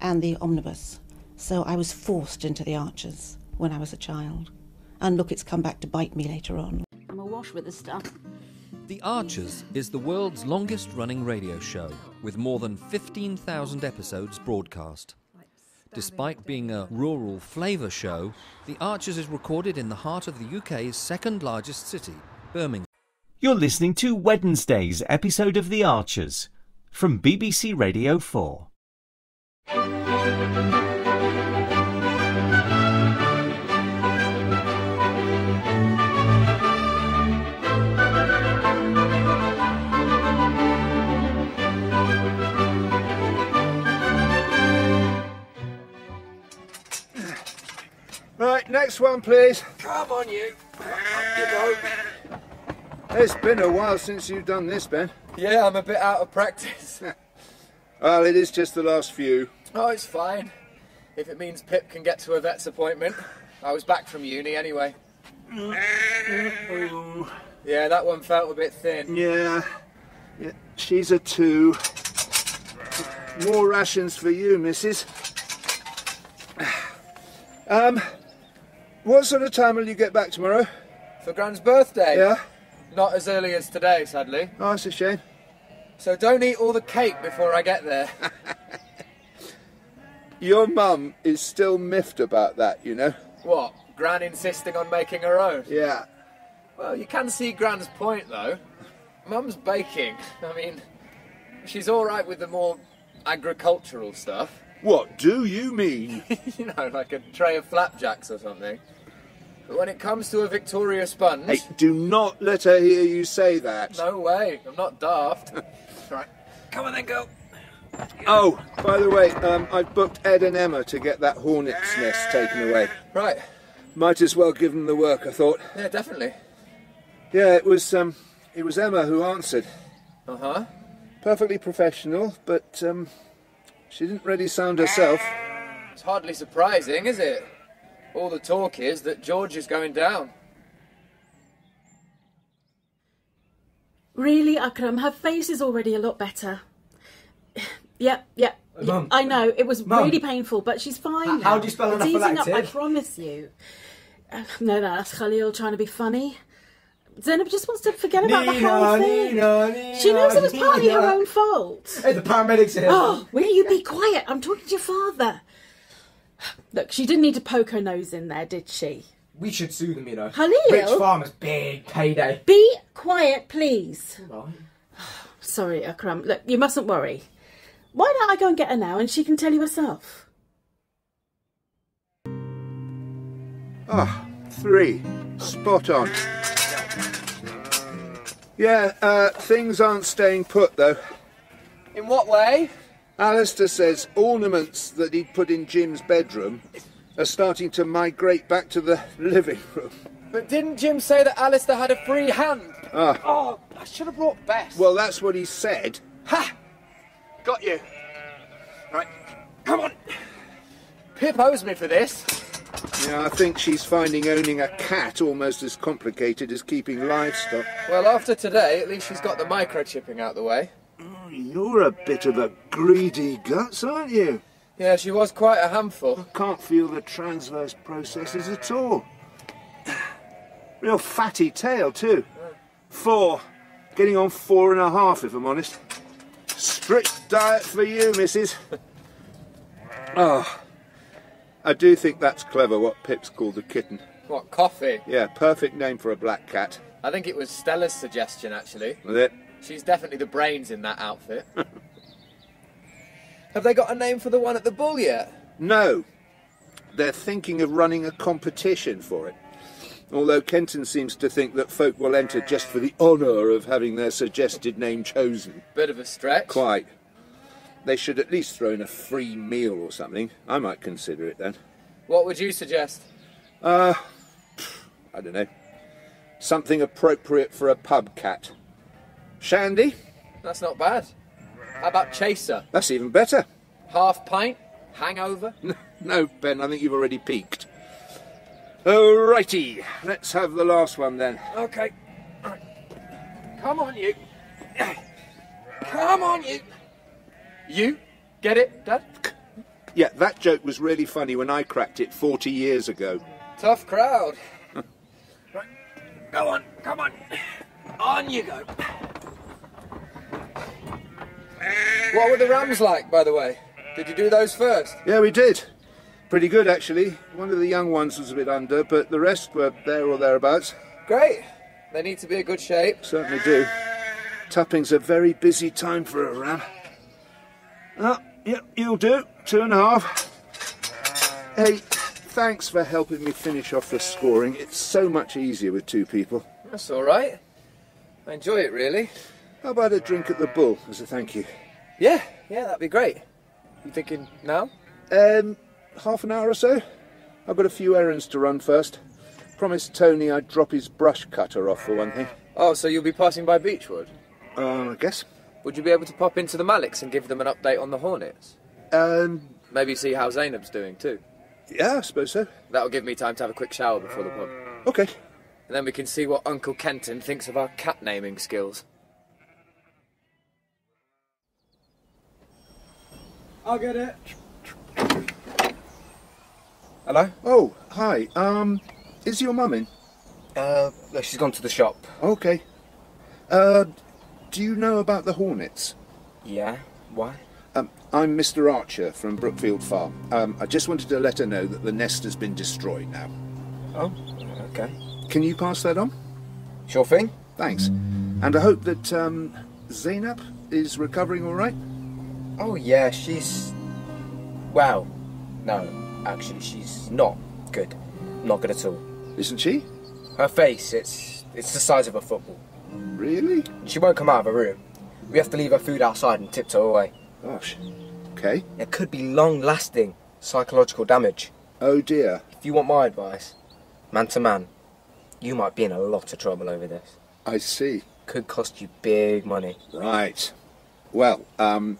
and the omnibus. So I was forced into the Archers when I was a child. And look, it's come back to bite me later on. I'm awash with this stuff. The Archers is the world's longest-running radio show, with more than 15,000 episodes broadcast. Despite being a rural flavour show, The Archers is recorded in the heart of the UK's second-largest city, Birmingham. You're listening to Wednesday's episode of The Archers from BBC Radio 4. Right, next one, please. Come on, you. Up you go. It's been a while since you've done this, Ben. Yeah, I'm a bit out of practice. Well, it is just the last few. Oh, it's fine. If it means Pip can get to a vet's appointment. I was back from uni anyway. Yeah, that one felt a bit thin. Yeah, she's a 2. More rations for you, missus. What sort of time will you get back tomorrow? For Gran's birthday? Yeah? Not as early as today, sadly. Oh, that's a shame. So don't eat all the cake before I get there. Your mum is still miffed about that, you know. What? Gran insisting on making her own? Yeah. Well, you can see Gran's point, though. Mum's baking. I mean, she's all right with the more agricultural stuff. What do you mean? You know, like a tray of flapjacks or something. But when it comes to a Victoria sponge... Hey, do not let her hear you say that. No way, I'm not daft. Right, come on then, go. Oh, by the way, I've booked Ed and Emma to get that hornet's nest taken away. Right. Might as well give them the work, I thought. Yeah, definitely. Yeah, it was Emma who answered. Uh-huh. Perfectly professional, but she didn't really sound herself. It's hardly surprising, is it? All the talk is that George is going down. Really, Akram, her face is already a lot better. Yeah, Mum. I know, it was Mum. really painful, but she's fine now. How do you spell It's easing up, I anaphylactic? promise you. No, that's Khalil trying to be funny. Zainab just wants to forget about the whole thing. She knows it was partly her own fault. Hey, the paramedics are here. Oh, will you be quiet? I'm talking to your father. Look, she didn't need to poke her nose in there, did she? We should sue them, you know. Khalil? Rich farmers, big payday. Be quiet, please. Right. Sorry, Akram. Look, you mustn't worry. Why don't I go and get her now and she can tell you herself? Ah, 3. Spot on. Yeah, things aren't staying put, though. In what way? Alistair says ornaments that he'd put in Jim's bedroom are starting to migrate back to the living room. But didn't Jim say that Alistair had a free hand? Ah. Oh, I should have brought Bess. Well, that's what he said. Ha! Got you. Right, come on. Pip owes me for this. Yeah, I think she's finding owning a cat almost as complicated as keeping livestock. Well, after today, at least she's got the microchipping out the way. Oh, you're a bit of a greedy guts, aren't you? Yeah, she was quite a handful. I can't feel the transverse processes at all. Real fatty tail, too. 4. Getting on 4.5, if I'm honest. Strict diet for you, missus. Oh, I do think that's clever, what Pip's called the kitten. What, coffee? Yeah, perfect name for a black cat. I think it was Stella's suggestion, actually. Was it? She's definitely the brains in that outfit. Have they got a name for the one at the Bull yet? No. They're thinking of running a competition for it. Although Kenton seems to think that folk will enter just for the honour of having their suggested name chosen. Bit of a stretch. Quite. They should at least throw in a free meal or something. I might consider it then. What would you suggest? I don't know. Something appropriate for a pub cat. Shandy? That's not bad. How about Chaser? That's even better. Half pint? Hangover? No, Ben, I think you've already peaked. Alrighty, let's have the last one then. Okay. Right. Come on, you. Come on, you. You? Get it, Dad? Yeah, that joke was really funny when I cracked it 40 years ago. Tough crowd. Right, go on, come on. On you go. What were the rams like, by the way? Did you do those first? Yeah, we did. Pretty good, actually. One of the young ones was a bit under, but the rest were there or thereabouts. Great. They need to be in good shape. Certainly do. Tupping's a very busy time for a ram. Oh, yeah, you'll do. 2.5. Hey, thanks for helping me finish off the scoring. It's so much easier with 2 people. That's all right. I enjoy it, really. How about a drink at the Bull as a thank you? Yeah, that'd be great. You thinking now? Half an hour or so. I've got a few errands to run first. Promised Tony I'd drop his brush cutter off for one thing. Oh, so you'll be passing by Beechwood? I guess. Would you be able to pop into the Maliks and give them an update on the Hornets? Maybe see how Zainab's doing too? Yeah, I suppose so. That'll give me time to have a quick shower before the pub. Okay. And then we can see what Uncle Kenton thinks of our cat naming skills. I'll get it. Hello? Oh, hi. Is your mum in? No, she's gone to the shop. Okay. Do you know about the Hornets? Yeah? Why? I'm Mr. Archer from Brookfield Farm. I just wanted to let her know that the nest has been destroyed now. Oh, okay. Can you pass that on? Sure thing. Thanks. And I hope that, Zainab is recovering all right? Oh, yeah, she's... Well, no, actually, she's not good. Not good at all. Isn't she? Her face, it's the size of a football. Really? She won't come out of her room. We have to leave her food outside and tiptoe away. Gosh. Okay. It could be long-lasting psychological damage. Oh dear. If you want my advice, man to man, you might be in a lot of trouble over this. I see. Could cost you big money. Right. Well,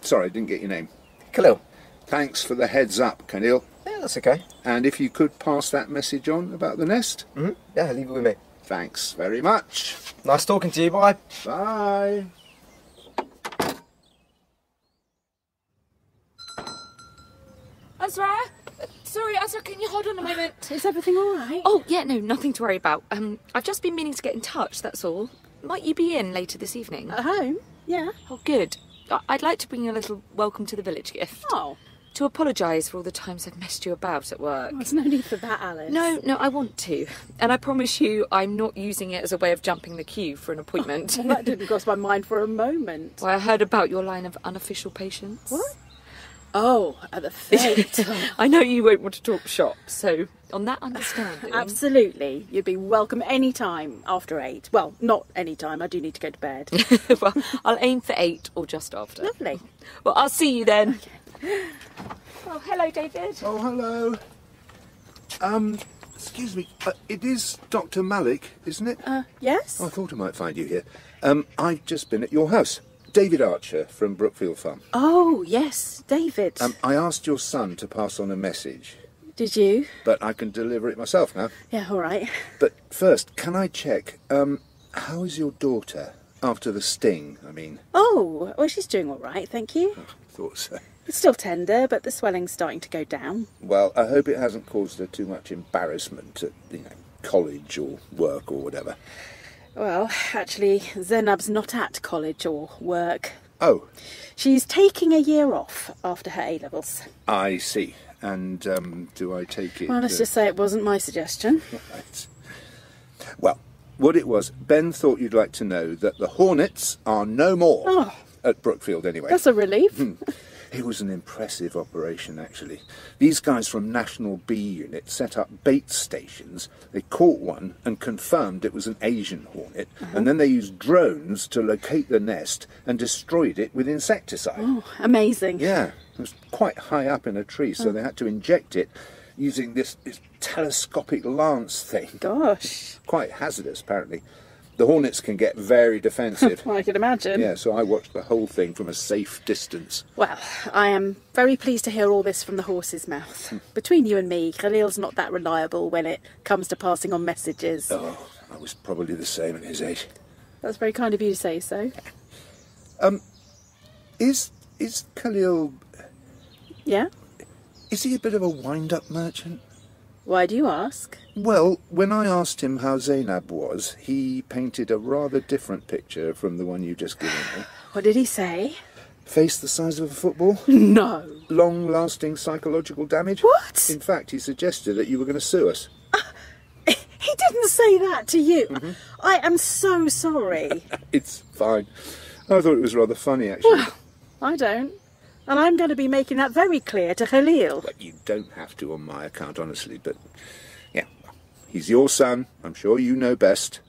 sorry, I didn't get your name. Khalil. Thanks for the heads up, Khalil. Yeah, that's okay. And if you could pass that message on about the nest? Mm-hmm. Yeah, leave it with me. Thanks very much. Nice talking to you, bye. Bye. Azra? Sorry, Azra, can you hold on a moment? Is everything all right? Oh, yeah, no, nothing to worry about. I've just been meaning to get in touch, that's all. Might you be in later this evening? At home? Yeah. Oh, good. I'd like to bring you a little welcome to the village gift. Oh. To apologise for all the times I've messed you about at work. Oh, there's no need for that, Alice. No, I want to. And I promise you I'm not using it as a way of jumping the queue for an appointment. Well, that didn't cross my mind for a moment. Why, I heard about your line of unofficial patients. What? Oh, at the fete. I know you won't want to talk shop, so on that understanding... Absolutely. You'd be welcome any time after 8. Well, not any time. I do need to go to bed. Well, I'll aim for 8 or just after. Lovely. Well, I'll see you then. Okay. Oh, hello, David. Oh, hello. Excuse me. It is Dr. Malik, isn't it? Yes? I thought I might find you here. I've just been at your house. David Archer from Brookfield Farm. Oh, yes, David. I asked your son to pass on a message. Did you? But I can deliver it myself now. Yeah, all right. But first, can I check, how is your daughter? After the sting, I mean. Oh, well, she's doing all right, thank you. Oh, thought so. It's still tender, but the swelling's starting to go down. Well, I hope it hasn't caused her too much embarrassment at, college or work or whatever. Well, actually, Zainab's not at college or work. Oh. She's taking a year off after her A-levels. I see. And, do I take it... Well, let's just say it wasn't my suggestion. Right. Well, what it was, Ben thought you'd like to know that the Hornets are no more. Oh. At Brookfield, anyway. That's a relief. It was an impressive operation, actually. These guys from National Bee Unit set up bait stations. They caught one and confirmed it was an Asian hornet, and then they used drones to locate the nest and destroyed it with insecticide. Oh, amazing. Yeah, it was quite high up in a tree, so they had to inject it using this telescopic lance thing. Gosh. Quite hazardous, apparently. The hornets can get very defensive. Well, I can imagine. Yeah, so I watched the whole thing from a safe distance. Well, I am very pleased to hear all this from the horse's mouth. Between you and me, Khalil's not that reliable when it comes to passing on messages. Oh, I was probably the same at his age. That's very kind of you to say so. Is Khalil... Yeah? Is he a bit of a wind-up merchant? Why do you ask? Well, when I asked him how Zainab was, he painted a rather different picture from the one you just given me. What did he say? Face the size of a football? No. Long-lasting psychological damage? What? In fact, he suggested that you were going to sue us. He didn't say that to you. Mm-hmm. I am so sorry. It's fine. I thought it was rather funny, actually. Well, I don't. And I'm going to be making that very clear to Khalil. Well, you don't have to on my account, honestly, but yeah, he's your son. I'm sure you know best.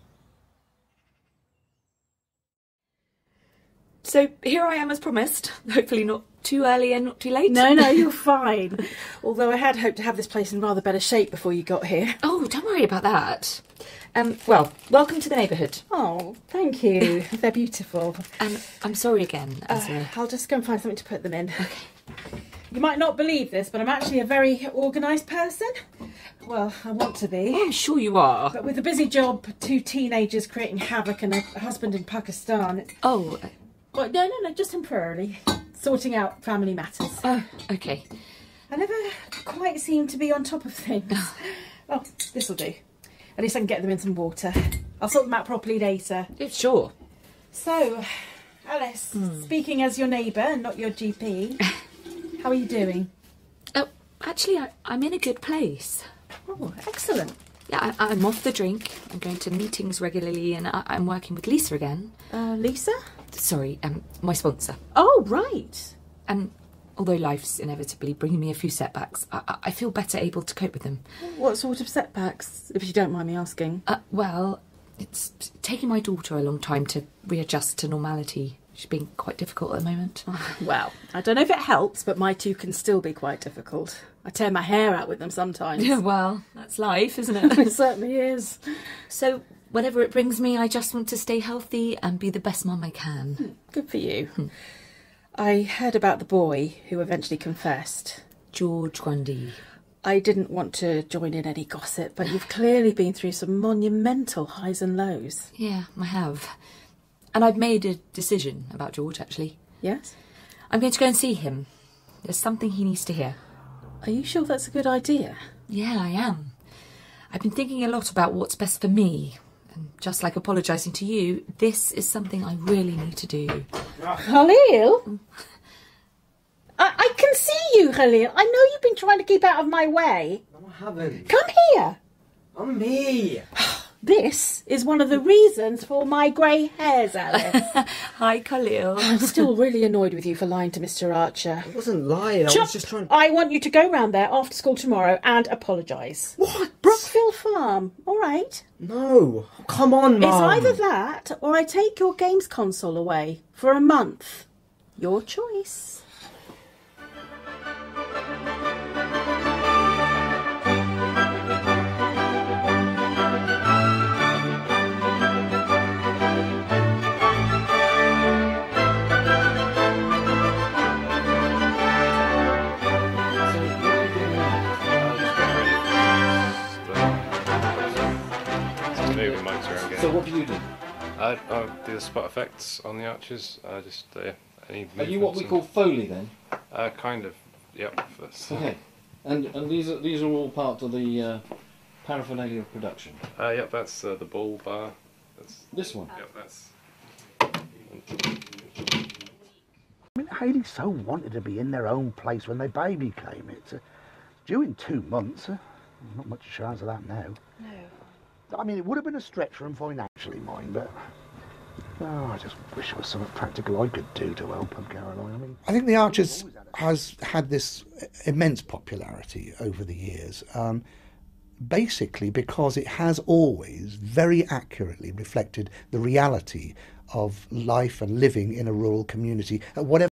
So here I am as promised. Hopefully not too early and not too late. No, you're fine. Although I had hoped to have this place in rather better shape before you got here. Oh, don't worry about that. Well, welcome to the neighbourhood. Oh, thank you. They're beautiful. I'm sorry again, Azra. I'll just go and find something to put them in. Okay. You might not believe this, but I'm actually a very organised person. Well, I want to be. Oh, I'm sure you are. But with a busy job, 2 teenagers creating havoc and a husband in Pakistan... Oh. Well, no, just temporarily. Sorting out family matters. Oh, okay. I never quite seem to be on top of things. Oh, this'll do. At least I can get them in some water. I'll sort them out properly later. Yeah, sure. So, Alice, speaking as your neighbour, not your GP, how are you doing? Oh, actually, I'm in a good place. Oh, excellent. Yeah, I'm off the drink. I'm going to meetings regularly and I'm working with Lisa again. Lisa? Sorry, my sponsor. Oh, right. Although life's inevitably bringing me a few setbacks, I feel better able to cope with them. What sort of setbacks, if you don't mind me asking? Well, it's taking my daughter a long time to readjust to normality. She's being quite difficult at the moment. Well, I don't know if it helps, but my 2 can still be quite difficult. I tear my hair out with them sometimes. Yeah, well, that's life, isn't it? It certainly is. So, whatever it brings me, I just want to stay healthy and be the best mum I can. Good for you. I heard about the boy who eventually confessed. George Grundy. I didn't want to join in any gossip, but you've clearly been through some monumental highs and lows. Yeah, I have. And I've made a decision about George, actually. Yes? I'm going to go and see him. There's something he needs to hear. Are you sure that's a good idea? Yeah, I am. I've been thinking a lot about what's best for me. And just like apologising to you, this is something I really need to do. Khalil? I can see you, Khalil. I know you've been trying to keep out of my way. No, I haven't. Come here. I'm me. This is one of the reasons for my grey hairs, Alice. Hi, Khalil. I'm still really annoyed with you for lying to Mr. Archer. I wasn't lying. I was just trying... I want you to go round there after school tomorrow and apologise. What? Brookfield Farm, all right? No. Come on, Mum. It's either that or I take your games console away for a month. Your choice. So what do you do? I do the spot effects on the archers. Just any. Are you what we call Foley then? Kind of. Yep. Okay. And these are all part of the paraphernalia of production. Yep. That's the bull bar. That's this one. Yep. That's. I mean, Hayley so wanted to be in their own place when their baby came. It's due in 2 months. Not much chance of that now. No. I mean, it would have been a stretch for them financially, mind, but I just wish there was something practical I could do to help them, Caroline. I think The Archers has had this immense popularity over the years, basically because it has always very accurately reflected the reality of life and living in a rural community at whatever